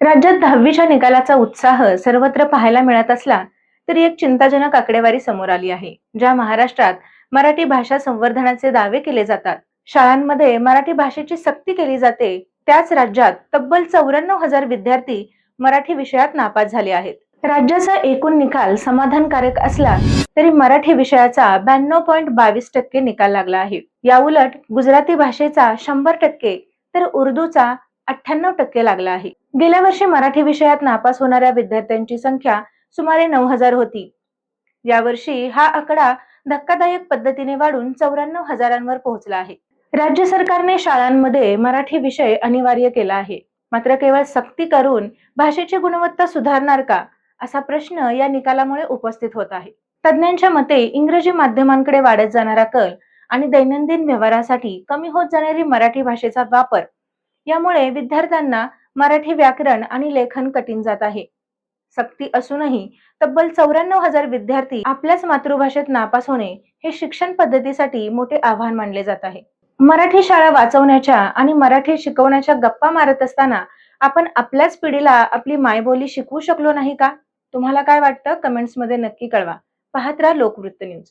राज्यात 10वीच्या निकालाचा उत्साह सर्वत्र पाहायला मिळत असला तरी एक चिंताजनक आकडेवारी समोर आली आहे. ज्या महाराष्ट्रात मराठी भाषा संवर्धनाचे दावे केले जातात, शाळांमध्ये मराठी भाषेची सक्ती केली जाते, त्याच राज्यात तब्बल 94,000 विद्यार्थी मराठी विषयात नापास झाले आहेत. राज्याचा एकूण निकाल समाधानकारक असला तरी मराठी विषयाचा 92.22% निकाल लागला आहे. याउलट गुजराती भाषेचा 100% तर उर्दूचा 98% लागला आहे. गेल्या वर्षी मराठी विषयात नापास होणाऱ्या विद्यार्थ्यांची संख्या सुमारे 9,000 होती. यावर्षी हा आकडा धक्कादायक पद्धतीने वाढून 94,000वर पोहोचला आहे. राज्य सरकारने शाळांमध्ये मराठी विषय अनिवार्य केला आहे. मात्र केवळ सक्ती करून भाषेची गुणवत्ता सुधारणार का, असा प्रश्न या निकालामुळे उपस्थित होत आहे. तज्ज्ञांच्या मते इंग्रजी माध्यमांकडे वाढत जाणारा कल आणि दैनंदिन व्यवहारासाठी कमी होत जाणारी मराठी भाषेचा वापर यामुळे विद्यार्थ्यांना मराठी व्याकरण आणि लेखन कठीण जात आहे. सक्ती असूनही तब्बल 94,000 विद्यार्थी आपल्याच मातृभाषेत नापास होणे हे शिक्षण पद्धतीसाठी मोठे आव्हान मानले जात आहे. मराठी शाळा वाचवण्याच्या आणि मराठी शिकवण्याच्या गप्पा मारत असताना आपण आपल्याच पिढीला आपली मायबोली शिकवू शकलो नाही का? तुम्हाला काय वाटतं? कमेंट्स मध्ये नक्की कळवा. पाहत राहा लोकवृत्त न्यूज.